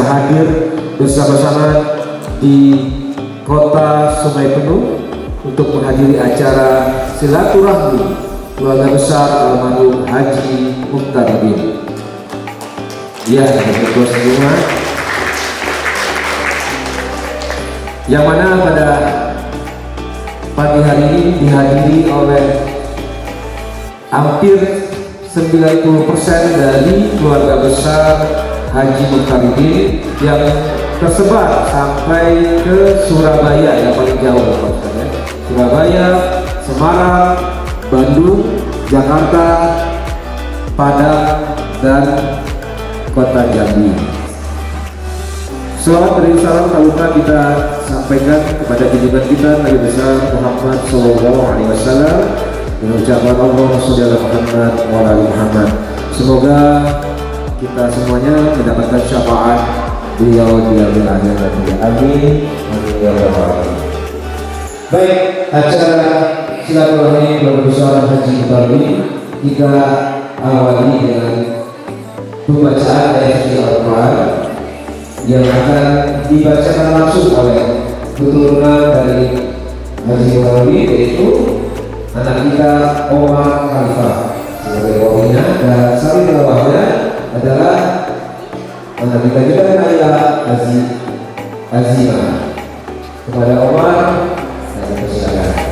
hadir bersama-sama di kota Sungai Penuh untuk menghadiri acara silaturahmi keluarga besar almarhum Haji Mukhtar bin. Ya, ketua semua. Yang mana pada pagi hari ini dihadiri oleh hampir 90% dari keluarga besar Haji Mukhtar bin yang tersebar sampai ke Surabaya, yang paling jauh maksudnya. Surabaya, Semarang, Bandung, Jakarta, Padang, dan Kota Jambi. Selawat dan salam tak lupa kita sampaikan kepada junjungan kita Nabi besar Muhammad Sallallahu Alaihi Wasallam dengan ucapan Allahumma sholli ala Muhammad wa ala ali Muhammad. Semoga kita semuanya mendapatkan syafaat beliau di akhir dan dunia. Amin. Amin ya rabbal alamin. Baik, acara silaturahmi keluarga besar Haji Mukhtar bin kita awali dengan pembacaan ayat suci Al-Quran yang akan dibacakan langsung oleh keturunan dari Haji Mukhtar bin, yaitu anak kita Omar Khalifah sebagai wawinya, dan sari tilawahnya adalah anak kita juga Naya Azima. Kepada Omar saya persilakan.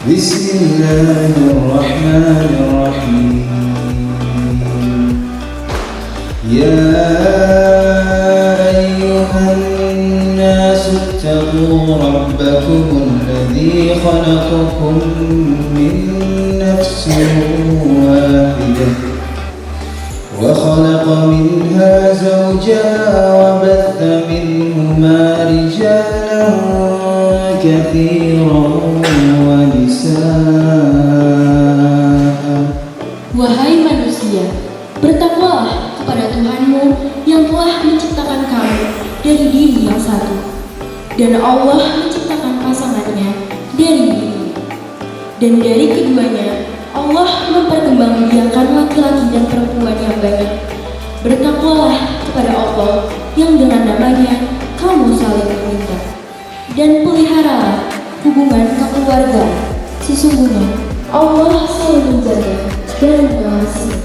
Bismillahirrahmanirrahim. Ya ayyuhan nas ittaqu rabbakum alladhi khalaqakum min nafsin wahidah wa khalaqa minha zawjaha wa batha minhuma rijalan katsiran wa nisaa. Wahai manusia, bertakwalah kepada Tuhanmu yang telah menciptakan kamu dari diri yang satu, dan Allah menciptakan pasangannya dari diri, dan dari keduanya Allah memperkembangbiakan laki-laki dan perempuan yang banyak. Bertakwalah kepada Allah yang dengan namanya kamu saling meminta, dan peliharalah hubungan kekeluargaan. Sesungguhnya Allah selalu menjaga dan mengasihi.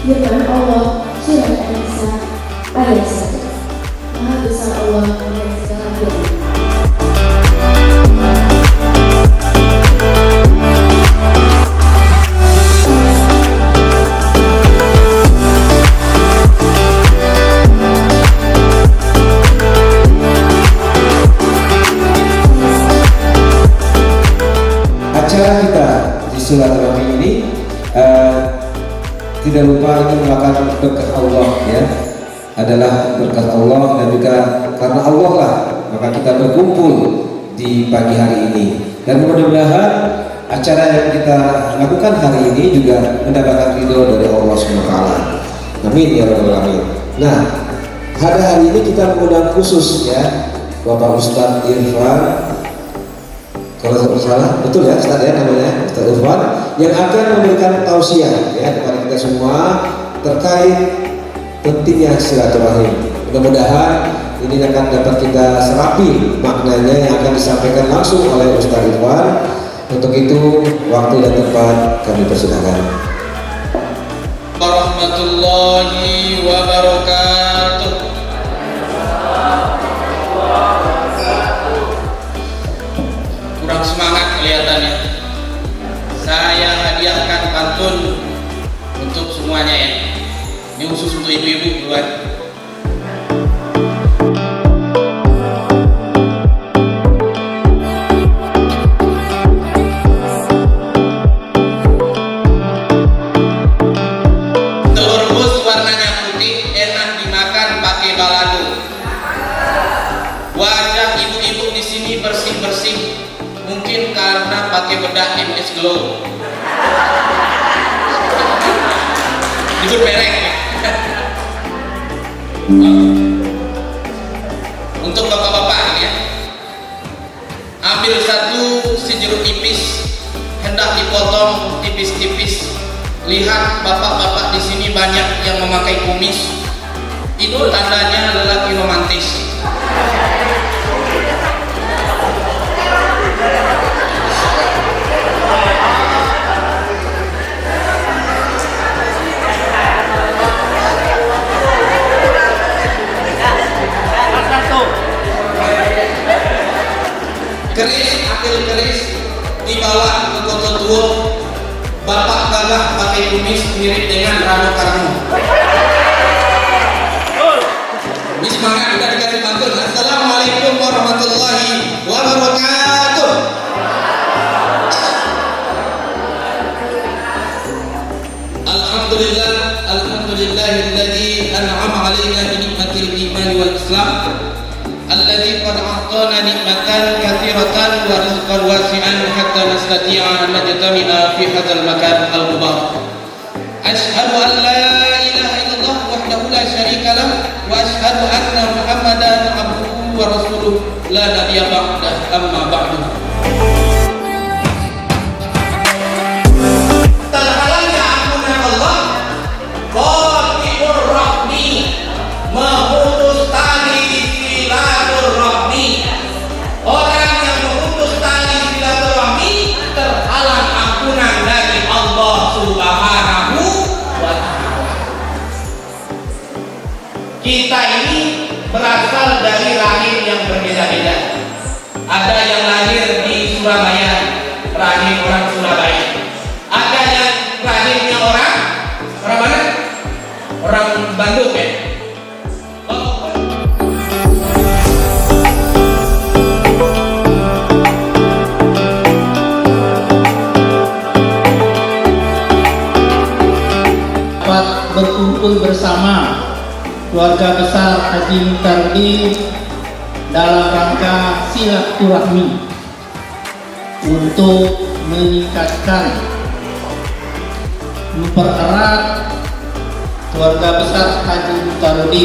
Firman Allah surat An-Nisa ayat 1. Maha besar Allah dan segala-galanya. Acara kita di silaturahmi ini tidak lupa ini merupakan berkat Allah, ya, adalah berkat Allah, dan juga karena Allah lah maka kita berkumpul di pagi hari ini, dan mudah-mudahan acara yang kita lakukan hari ini juga mendapatkan ridho dari Allah SWT. Amin ya rabbal alamin. Nah, pada hari ini kita mengundang khusus, ya, Bapak Ustadz Irfan, kalau tidak salah, betul ya Ustaz ya namanya, Ustaz Irfan, yang akan memberikan tausiah, ya, kepada kita semua terkait pentingnya silaturahim. Mudah-mudahan ini akan dapat kita serapi maknanya yang akan disampaikan langsung oleh Ustaz Irfan. Untuk itu waktu dan tempat kami persilakan. Warahmatullahi wabarakatuh. Kurang semangat kelihatannya. Saya hadiahkan pantun untuk semuanya, ya. Ini khusus untuk ibu-ibu duluan. Telur rebus warnanya putih, enak dimakan pakai balado. Wajah ibu-ibu di sini bersih-bersih, mungkin karena pakai bedak MS Glow. Itu merek. Untuk bapak-bapak, ya, ambil satu si jeruk ipis, hendak sudah dipotong tipis-tipis. Lihat bapak-bapak di sini banyak yang memakai kumis. Itu tandanya lelaki romantis. Keris, akil keris dibawa ke kota tua. Bapak gagah pakai kumis mirip dengan Rano Karno. Ini semangat kita dikasih pantun. Assalamualaikum warahmatullahi wabarakatuh. Alhamdulillah, alhamdulillahilladzi an'ama 'alaina bi ni'matil iman wal islam. Alladzi qad a'tana ni'matan katsiratan wa rizqan wasi'an hatta nastati'a an najtami'a fi hadzal makan al-mubarak. Asyhadu an la ilaha illallah wahdahu la syarika lah wa asyhadu anna Muhammadan abduhu wa rasuluh la nabiyya ba'dah amma ba'du. Terhalangnya ampunan Allah, qati'ur rahmi, memutus tali silaturahmi. Orang yang memutus tali silaturahmi terhalang ampunan dari Allah Subhanahu wa Ta'ala. Kita ini berasal dari rahim yang berbeda-beda. Ada yang lahir di Surabaya, rahim orang Surabaya. Ada yang rahimnya orang mana? Orang Bandung ya. Berkumpul bersama keluarga besar Haji Mutardi dalam rangka silaturahmi untuk meningkatkan, mempererat keluarga besar Haji Mutardi,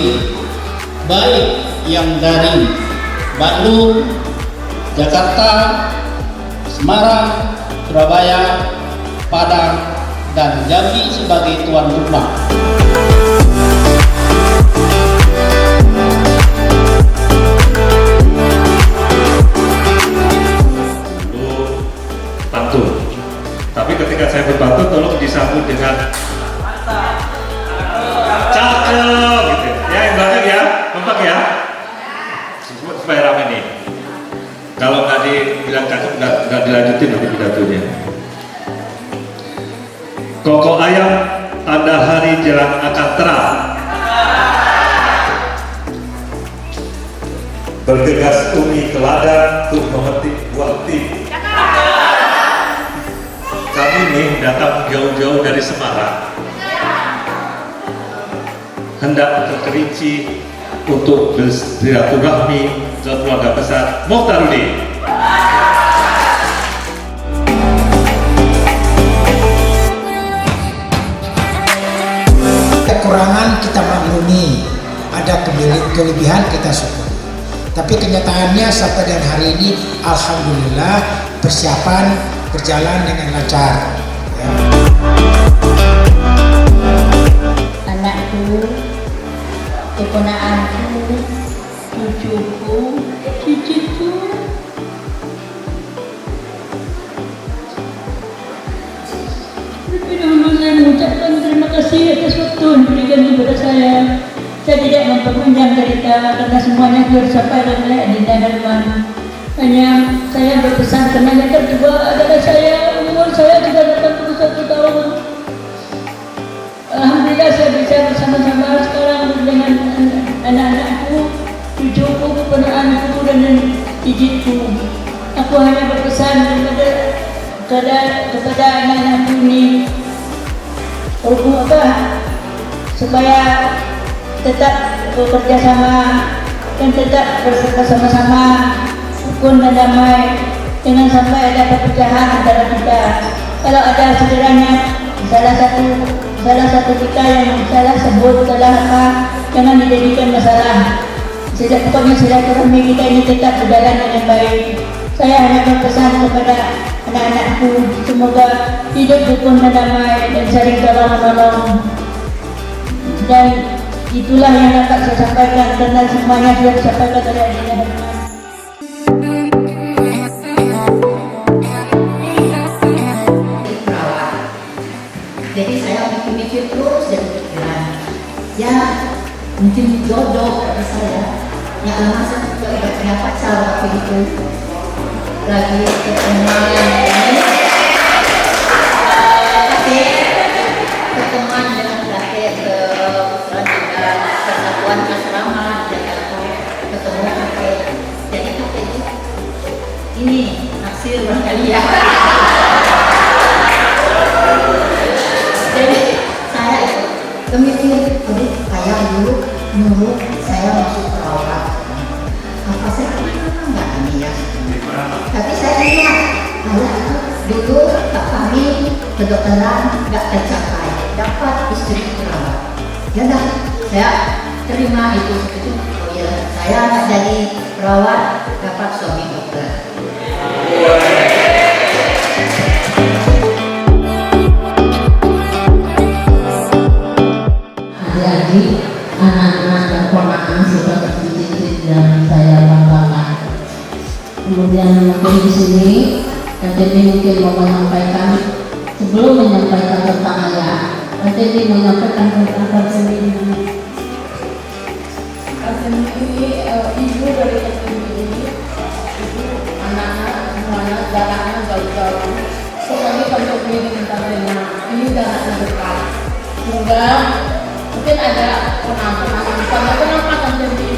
baik yang dari Bandung, Jakarta, Semarang, Surabaya, Padang, dan Jambi sebagai tuan rumah. Pantun. Tapi ketika saya berpantun tolong disambut dengan cakep gitu. Ya yang banyak ya, kompak ya. Supaya rame nih. Kalau nggak dibilang cakep nggak dilanjutin nanti pidatonya. Koko ayam, tanda hari jelang akan terang. Bergegas umi ke ladang untuk memetik buah tim. Kami nih datang jauh-jauh dari Semarang, hendak ke Kerinci untuk bersilaturahmi ke keluarga besar Muhtarudin. Kekurangan kita maklumi, ada kelebihan kita syukuri. Tapi kenyataannya sampai dengan hari ini, alhamdulillah persiapan berjalan dengan lancar. Ya. Anakku, keponakanku, cucuku, cicitku. Lebih dahulu saya mengucapkan terima kasih atas waktu yang diberikan kepada saya. Saya tidak memperpanjang cerita karena semuanya sudah disampaikan oleh Adinda Darman. Hanya saya berpesan karena yang kedua adalah saya, umur saya sudah 81 tahun. Alhamdulillah saya bisa bersama-sama sekarang dengan anak-anakku, cucuku, keponakanku dan cicitku. Aku hanya berpesan kepada anak-anakku ini supaya tetap bekerja sama dan tetap bersama-sama rukun dan damai, jangan sampai ada perpecahan antara kita. Kalau ada sekiranya salah satu kita yang salah sebut salah apa, jangan dijadikan masalah. Pokoknya silaturahmi kita ini tetap berjalan dengan baik. Saya hanya berpesan kepada anak-anakku. Semoga hidup rukun dan damai dan saling tolong-menolong. Dan itulah yang dapat saya sampaikan, karena semuanya sudah disampaikan oleh Adinda Herman. Jadi saya mikir-mikir terus dan pikiran, ya mungkin jodoh pada saya. Ya lama saya juga udah punya pacar waktu itu, lagi ketemuan ini, ketemuan dengan kakek selanjutnya persatuan asrama di Jakarta, ketemu kakek. Jadi kakek ini naksir barangkali ya. Jadi saya memikir, kayak dulu menurut saya masuk perawat, apa saya enggak ini ya. Tapi saya lihat, ayah itu dulu tak kami kedokteran nggak tercapai, dapat istri perawat. Ya dah, saya terima itu. Oh ya, saya nggak jadi perawat, dapat suami dokter. Adik-adik, anak-anak dan ponakan sudah terdidik dan saya banggakan. Kemudian mungkin di sini, jadi mungkin mau menyampaikan sebelum menyampaikan tentang ayah, jadi menyampaikan tentang Kartini ini. Kartini ini ibu dari Kartini ini, ibu anak-anak semuanya jalannya jauh-jauh. Sekali kalau dengan Kartini ini jalannya dekat, sehingga mungkin ada penampilan karena kenapa kan jadi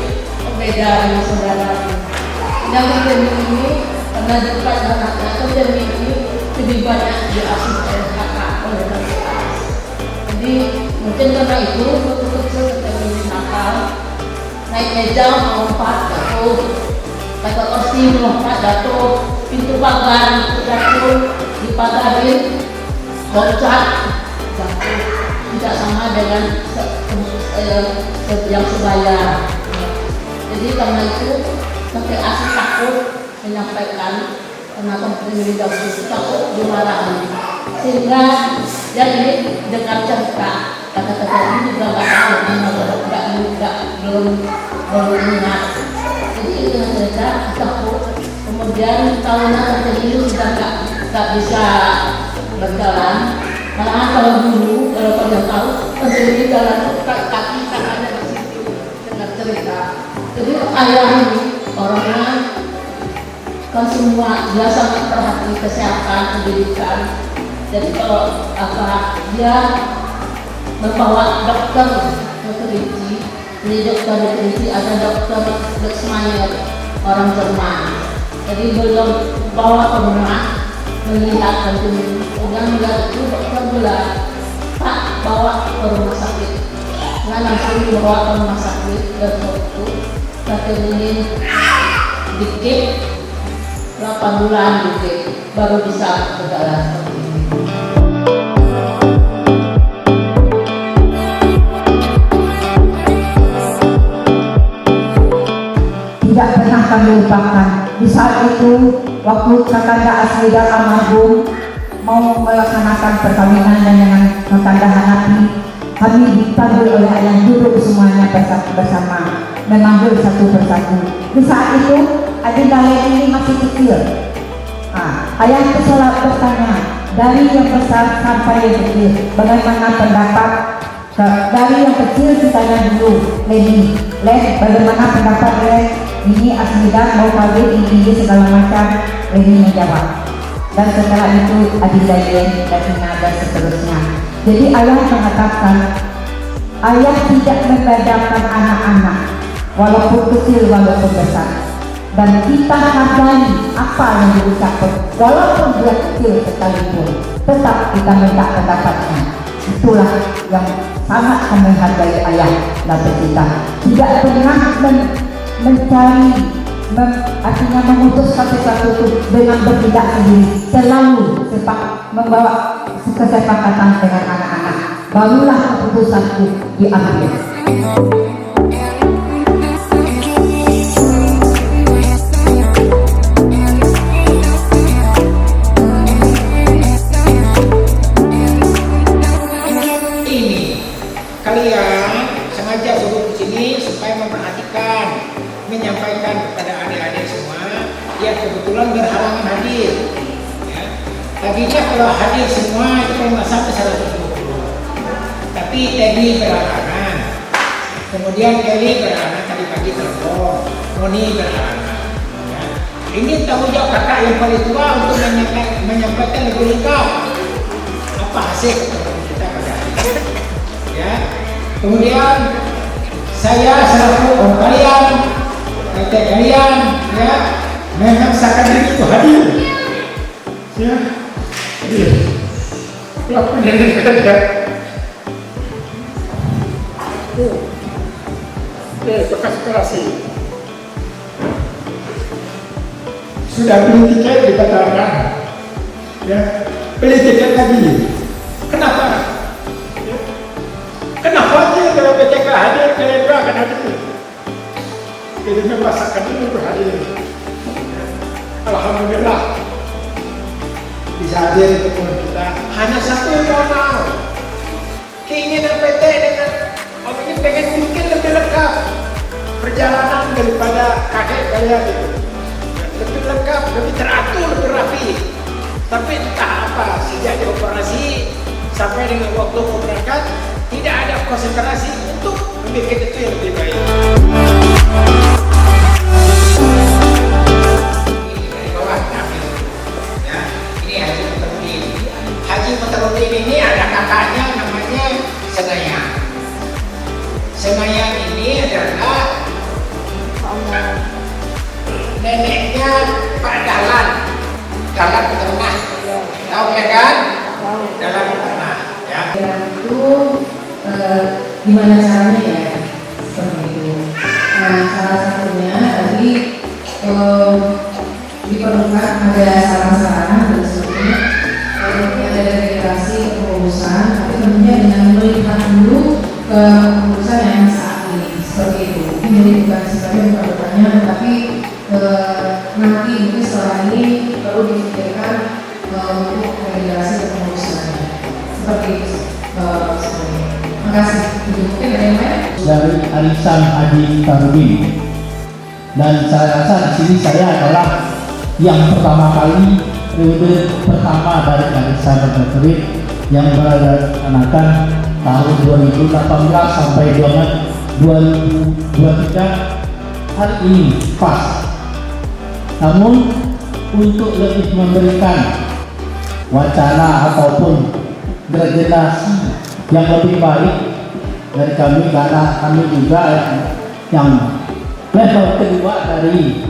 berbeda dengan saudara. Yang Kartini ini karena dekat anaknya, Kartini ini lebih banyak diasuh oleh kakak oleh kakak. Jadi mungkin karena itu betul-betul Kartini ini nakal, naik meja melompat jatuh, kata kursi melompat jatuh, pintu pagar jatuh, dipagarin loncat jatuh. Tidak sama dengan yang sebaya. Jadi karena itu sampai asli takut menyampaikan, karena Kartini dahulu takut dimarahi, sehingga dia ini dengan cerita kata-kata ini juga nggak tahu, belum ingat. Jadi dengan cerita takut, kemudian tahunan Kartini sudah nggak bisa berjalan. Malahan kalau dulu, kalau kalian tahu, Kartini jalan kaki tangannya di situ dengan cerita. Jadi ayah ini orangnya kan semua dia sangat perhati kesehatan, pendidikan. Jadi kalau dia membawa dokter ke Kerinci, di dokter di Kerinci ada dokter Lexmayer, orang Jerman. Jadi belum bawa ke rumah melihat Kartini. Kemudian melihat itu dokter bilang, Pak, bawa ke rumah sakit. Nah langsung dibawa ke rumah sakit, dan waktu Kartini dikit 8 bulan dikit baru bisa berjalan seperti ini. Tidak pernah kami lupakan. Di saat itu, waktu Kakanda Asmida almarhum mau melaksanakan perkawinan dengan Kakanda Hanafi, kami dipanggil oleh ayah duduk semuanya bersama, mengambil satu persatu. Di saat itu, Adinda ini masih kecil. Ayah itu selalu bertanya, dari yang besar sampai yang kecil, bagaimana pendapat? Dari yang kecil ditanya dulu, Leni, bagaimana pendapat Len? Ini Asmida mau kawin, ini segala macam. Leni menjawab. Dan setelah itu Adinda Yen dan Ina dan seterusnya. Jadi ayah mengatakan, ayah tidak membedakan anak-anak, walaupun kecil walaupun besar. Dan kita hargai apa yang diucapkan, walaupun dia kecil sekalipun, tetap kita minta pendapatnya. Itulah yang sangat kami hargai ayah dan kita. Tidak pernah mencari, artinya memutuskan sesuatu itu dengan bertindak sendiri. Selalu membawa kesepakatan dengan anak-anak. Barulah keputusan itu diambil. sekalian, sengaja suruh di sini supaya memperhatikan, menyampaikan kepada adik-adik semua yang kebetulan berhalangan hadir. Ya. Tadinya kalau hadir semua itu kalau nggak sampai 120. Tapi Teddy berhalangan, kemudian Kelly berhalangan tadi pagi telepon, Moni berhalangan. Ya. Ini tanggung jawab kakak yang paling tua untuk menyampaikan lebih lengkap apa hasil pertemuan kita pada hari ini. Ya. Kemudian saya selaku orang kalian, kalian, ya, memaksakan diri itu hadir. Ya, hadir. Lakukan diri saja. Bekas kerasi. Sudah beli tiket dibatalkan. Ya, beli tiket lagi. Kenapa? Ya. Kenapa sih kalau PTK hadir kalian juga akan hadir? Jadi memaksakan diri untuk hadir. Alhamdulillah bisa hadir ketemu kita. Hanya satu yang mau tahu, keinginan PT dengan Om ini pengen bikin lebih lengkap perjalanan daripada kakek kalian itu. Lebih lengkap, lebih teratur, lebih rapi. Tapi entah apa, sejak dioperasi sampai dengan waktu mau berangkat, tidak ada konsentrasi untuk membuat itu yang lebih baik. Ini dari bawah kami, ya. Ini Haji Mutarudin. Haji Mutarudin ini ada kakaknya namanya Senayan. Senayan ini adalah neneknya Pak Dalan Peternak. Tahu ya kan? Dalan Peternak. Ya. Itu gimana caranya ya? Seperti itu. Salah satunya tadi diperlukan ada saran-saran dan sebagainya. Mungkin ada regenerasi kepengurusan, tapi tentunya dengan melihat dulu kepengurusan yang saat ini seperti itu. Ini jadi bukan sebagai perdebatannya, tapi nanti mungkin setelah ini perlu difikirkan untuk regenerasi kepengurusannya. Seperti itu. Terima kasih. Mungkin ada yang lain? Dari Arisan Haji Mutarudin. Dan saya rasa di sini saya adalah yang pertama kali periode pertama dari Arisan Mutarudin yang melaksanakan tahun 2018 sampai 2023 hari ini pas. Namun untuk lebih memberikan wacana ataupun regenerasi yang lebih baik dari kami, karena kami juga yang level kedua dari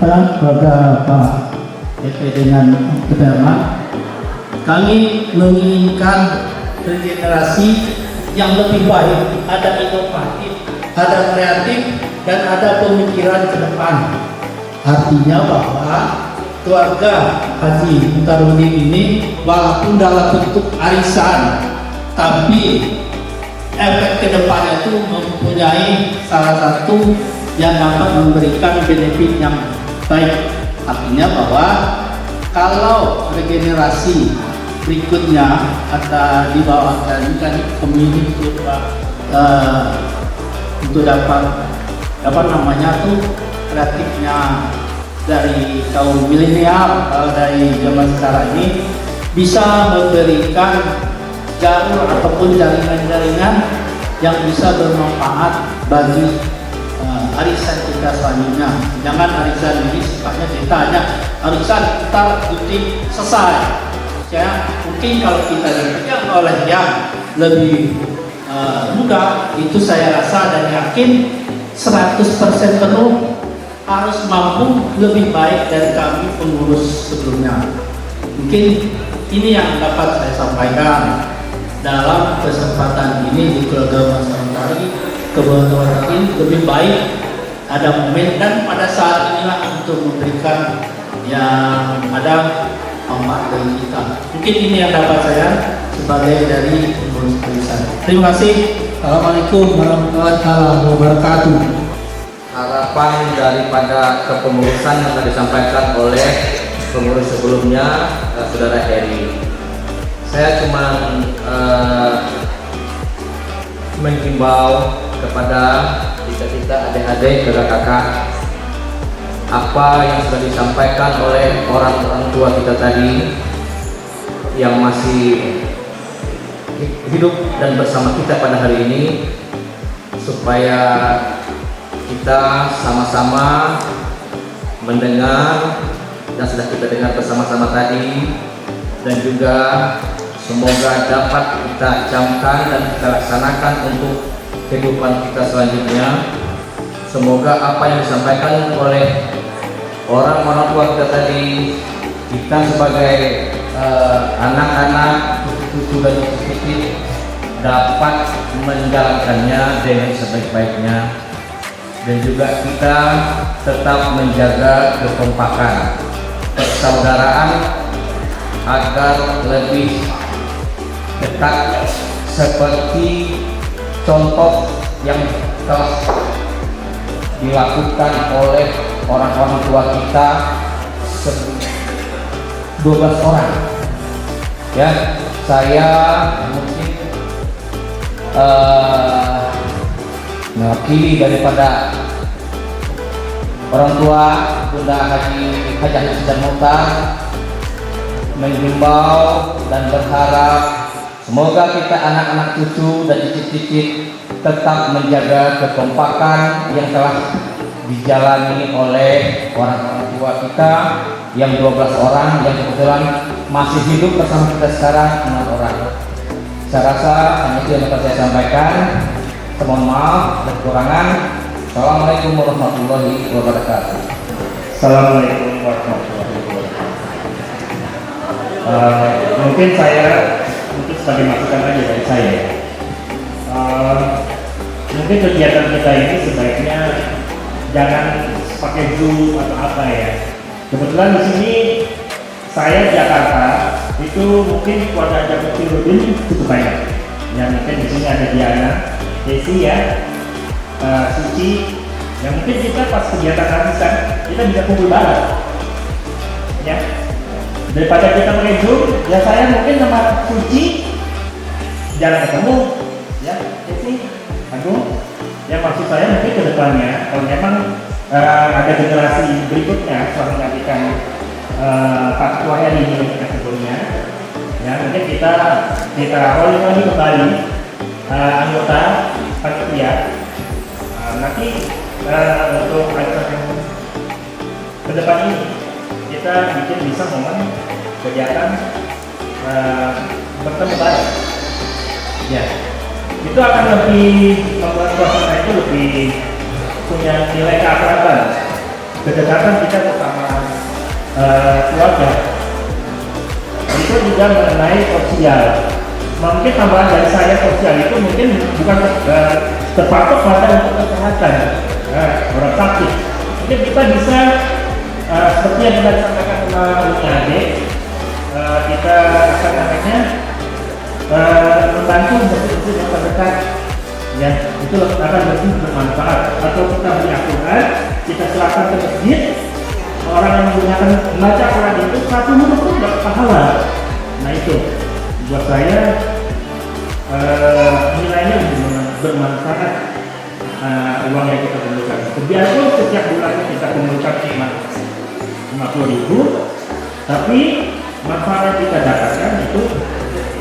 keluarga Pak EP dengan Keberman, kami menginginkan regenerasi yang lebih baik, ada inovatif, ada kreatif, dan ada pemikiran ke depan. Artinya bahwa keluarga Haji Mutarudin ini walaupun dalam bentuk arisan, tapi efek kedepannya itu mempunyai salah satu yang dapat memberikan benefit yang baik. Artinya bahwa kalau regenerasi berikutnya ada di bawah dan kan pemilih untuk dapat apa namanya tuh kreatifnya dari kaum milenial dari zaman sekarang ini bisa memberikan jalur ataupun jaringan-jaringan yang bisa bermanfaat bagi arisan kita selanjutnya. Jangan arisan ini sifatnya kita hanya arisan kita putih selesai. Ya, mungkin kalau kita dipegang oleh yang lebih muda, itu saya rasa dan yakin 100% penuh harus mampu lebih baik dari kami pengurus sebelumnya. Mungkin ini yang dapat saya sampaikan dalam kesempatan ini di keluarga Mas Mentari. Kebetulan ini lebih baik ada momen dan pada saat inilah untuk memberikan yang ada manfaat dari kita. Mungkin ini yang dapat saya sebagai dari pengurus arisan. Terima kasih. Assalamualaikum warahmatullahi wabarakatuh. Harapan daripada kepengurusan yang tadi disampaikan oleh pengurus sebelumnya, Saudara Heri. Saya cuma menghimbau kepada kita adik-adik, kakak-kakak, apa yang sudah disampaikan oleh orang tua kita tadi yang masih hidup dan bersama kita pada hari ini, supaya kita sama-sama mendengar dan sudah kita dengar bersama-sama tadi, dan juga semoga dapat kita camkan dan kita laksanakan untuk kehidupan kita selanjutnya. Semoga apa yang disampaikan oleh orang-orang tua kita tadi, kita sebagai anak-anak, cucu dan cucu dapat menjalankannya dengan sebaik-baiknya, dan juga kita tetap menjaga kekompakan, persaudaraan agar lebih dekat seperti contoh yang telah dilakukan oleh orang-orang tua kita 12 orang. Ya, saya mungkin mewakili daripada orang tua Bunda Haji Hussein Muhtar menghimbau dan berharap semoga kita anak-anak cucu dan cicit-cicit tetap menjaga kekompakan yang telah dijalani oleh orang-orang tua kita yang 12 orang yang kebetulan masih hidup bersama kita sekarang 6 orang. Saya rasa hanya itu yang dapat saya sampaikan. Mohon maaf dan kekurangan. Assalamualaikum warahmatullahi wabarakatuh. Assalamualaikum warahmatullahi wabarakatuh. Mungkin sebagai masukan aja dari saya. Mungkin kegiatan kita ini sebaiknya jangan pakai Zoom atau apa ya. Kebetulan di sini saya di Jakarta itu mungkin keluarga Jakarta Rudin cukup banyak. Ya mungkin di sini ada Diana, Desi ya, Suci. Yang mungkin kita pas kegiatan arisan kita bisa kumpul bareng. Ya. Daripada kita pakai Zoom, ya saya mungkin sama Suci jarang ketemu, ya, Desi, Agung. Yang maksud saya mungkin ke depannya, kalau memang ada generasi berikutnya setelah menggantikan Pak Ketua RI ini sebelumnya, ya mungkin kita rolling lagi kembali anggota panitia. Nanti untuk acara yang ke depan ini kita bikin bisa momen kegiatan bertemu bareng. Ya, itu akan lebih membuat suasana itu lebih punya nilai keakraban, kedekatan kita bersama keluarga. Itu juga mengenai sosial. Mungkin tambahan dari saya sosial itu mungkin bukan terpatok pada untuk kesehatan orang sakit. Mungkin kita bisa seperti yang sudah disampaikan sama Ade, kita akan namanya membantu masjid-masjid yang terdekat, ya itu akan lebih bermanfaat. Atau kita beli Al-Quran, kita serahkan ke masjid, orang yang menggunakan membaca Quran itu satu huruf pun dapat pahala. Nah itu buat saya nilainya bermanfaat uang yang kita kumpulkan. Biarpun setiap bulannya kita kumpulkan 50.000, tapi manfaat yang kita dapatkan itu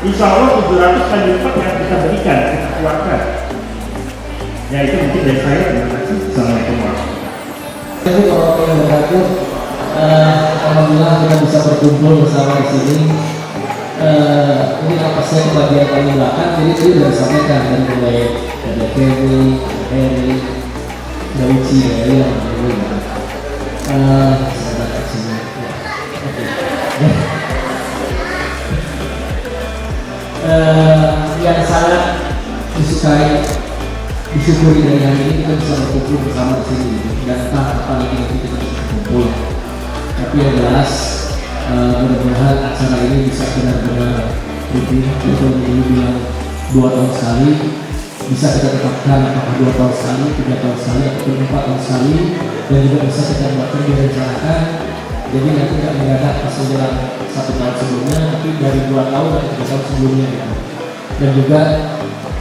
insya Allah 700 kali lipat yang kita berikan, kita keluarkan. Ya itu mungkin dari saya. Terima kasih. Assalamualaikum warahmatullahi wabarakatuh. Alhamdulillah kita bisa berkumpul bersama di sini. Ini napasnya kebagian paling belakang, jadi itu sudah disampaikan dari mulai ada Kevin, Heri, Dauci, Heri yang dulu. Sebentar ke sini. Yang sangat disukai, disyukuri dari hari ini kita bisa berkumpul bersama di sini, dan entah apa lagi nanti kita bisa berkumpul. Tapi yang jelas mudah-mudahan acara ini bisa benar-benar rutin. Itu dulu bilang 2 tahun sekali, bisa kita tetapkan apakah 2 tahun sekali, 3 tahun sekali, atau 4 tahun sekali, dan juga bisa kita buatkan direncanakan. Jadi nanti tidak mendadak pas menjelang 1 tahun sebelumnya, tapi dari 2 tahun dan 3 tahun sebelumnya gitu. Dan juga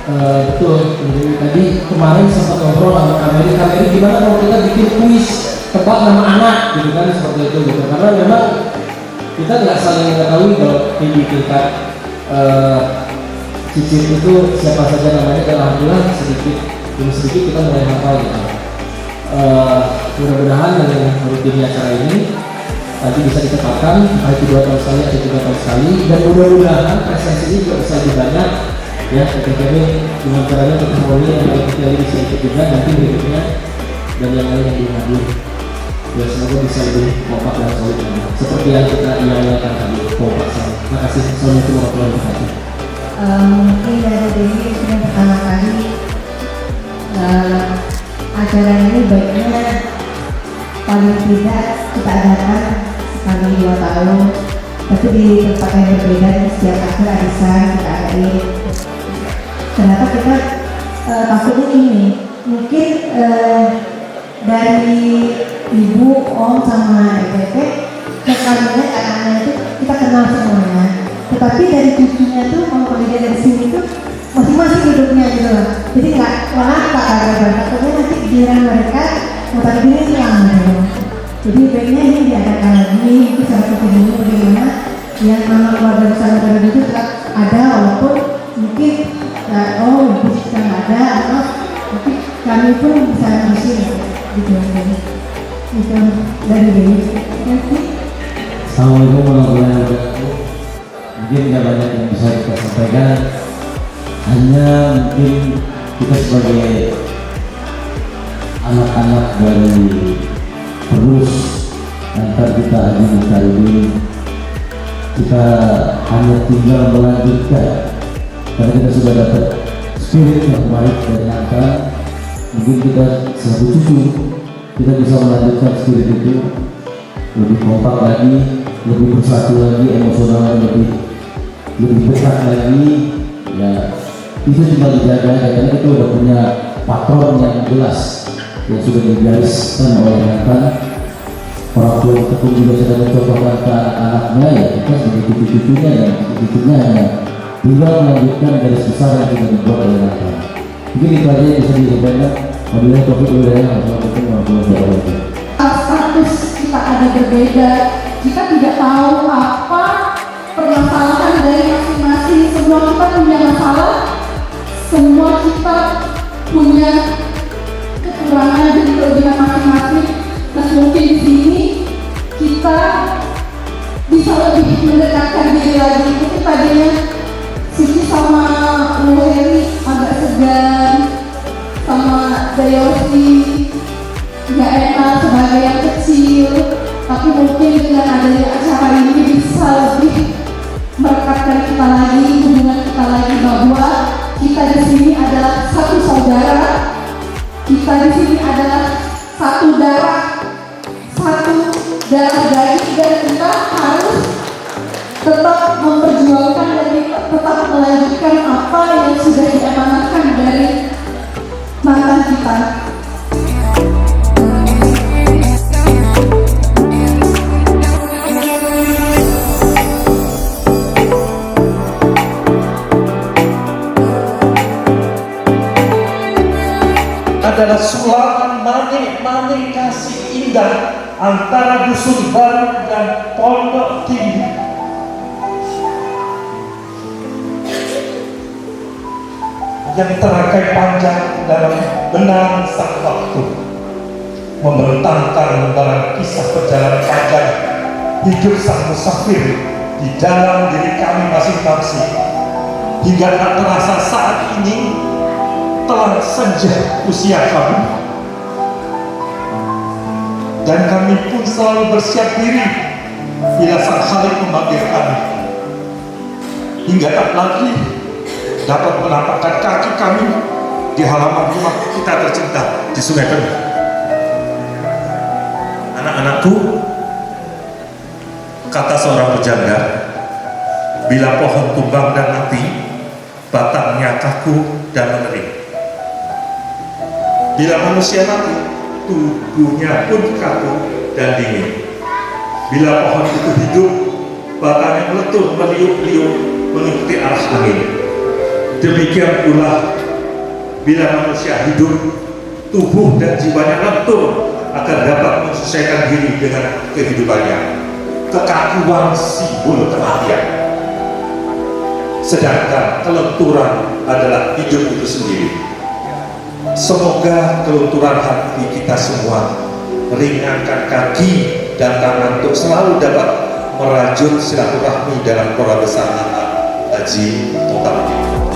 Betul. Jadi tadi kemarin sempat ngobrol sama Kameri gimana kalau kita bikin kuis tebak nama anak gitu kan, seperti itu gitu. Karena memang kita nggak saling mengetahui kalau di tingkat cicit itu siapa saja namanya, dan alhamdulillah sedikit demi sedikit kita mulai hafal gitu. Mudah-mudahan dengan rutinnya acara ini nanti bisa ditepatkan itu 2 tahun sekali atau 3 tahun sekali, dan mudah-mudahan presensi ini juga bisa lebih banyak ya. Ketika ini dengan caranya untuk melalui yang lain kita bisa ikut juga nanti berikutnya, dan yang lain yang dihadir ya, semoga bisa lebih kompak dan solid seperti yang kita inginkan tadi, kompak sama. Terima kasih. Assalamualaikum warahmatullahi wabarakatuh. Mungkin dari Dewi ini pertama kali acara ini baiknya paling tidak kita adakan sekali 2 tahun, tapi di tempat yang berbeda. Setiap akhir arisan kita adain. Ternyata kita takutnya ini mungkin dari ibu, om sama EPP kekalnya anak-anaknya itu kita kenal semuanya, tetapi dari cucunya tuh kalau dia dari sini tuh masing-masing hidupnya gitu loh. Jadi nggak lengkap kabar, takutnya nanti giliran mereka mutar gini hilang gitu. Jadi baiknya ini diadakan lagi, itu salah satu ini bagaimana yang nama keluarga besar negara itu tetap ada, walaupun mungkin ibu kita nggak ada, atau tapi kami pun bisa ngisi gitu. Itu dari Dewi. Assalamualaikum warahmatullahi wabarakatuh. Mungkin tidak banyak yang bisa kita sampaikan, hanya mungkin kita sebagai anak-anak dari terus antar kita haji kali ini, kita hanya tinggal melanjutkan karena kita sudah dapat spirit yang baik dari angka. Mungkin kita selalu cucu kita bisa melanjutkan spirit itu lebih kompak lagi, lebih bersatu lagi, emosional lebih dekat lagi ya. Itu cuma dijaga karena kita udah punya patron yang jelas yang sudah digariskan oleh Nathan. Orang tua kita pun juga sudah mencontohkan ke anak-anaknya, ya kita sebagai cucu-cucunya, dan cucu-cucunya hanya tinggal melanjutkan garis besar yang sudah dibuat oleh Nathan. Mungkin itu aja yang bisa disampaikan. Wabillahi taufiq wal hidayah. Wassalamualaikum warahmatullahi wabarakatuh. Status kita ada berbeda, kita tidak tahu apa permasalahan dari masing-masing. Semua kita punya masalah, semua kita punya kekurangan dan kelebihan masing-masing. Nah, mungkin di sini kita bisa lebih mendekatkan diri lagi. Mungkin tadinya Sisi sama Lu Heri agak segan, sama Dayosi nggak enak sebagai yang kecil, tapi mungkin dengan adanya acara ini bisa lebih merekatkan kita lagi, hubungan kita lagi, bahwa kita di sini adalah satu saudara, kita di sini adalah satu darah daging, dan kita harus tetap memperjuangkan dan tetap melanjutkan apa yang sudah diamanatkan dari mantan kita. Adalah sulaman manik-manik kasih indah antara dusun baru dan pondok tinggi. Yang terangkai panjang dalam benang sang waktu, membentangkan lembaran kisah perjalanan panjang hidup sang musafir di dalam diri kami masing-masing, hingga tak terasa saat ini telah senja usia kami, dan kami pun selalu bersiap diri bila sang Khalik memanggil kami, hingga tak lagi dapat menampakkan kaki kami di halaman rumah kita tercinta di Sungai Penuh. Anak-anakku, kata seorang pejanda, bila pohon tumbang dan mati, batangnya kaku dan mengering. Bila manusia mati, tubuhnya pun kaku dan dingin. Bila pohon itu hidup, batangnya meletup meliuk-liuk mengikuti arah angin. Demikian pula bila manusia hidup, tubuh dan jiwanya lentur agar dapat menyesuaikan diri dengan kehidupannya. Kekakuan simbol kematian, sedangkan kelenturan adalah hidup itu sendiri. Semoga kelenturan hati kita semua meringankan kaki dan tangan untuk selalu dapat merajut silaturahmi dalam keluarga besar Haji Mutardi.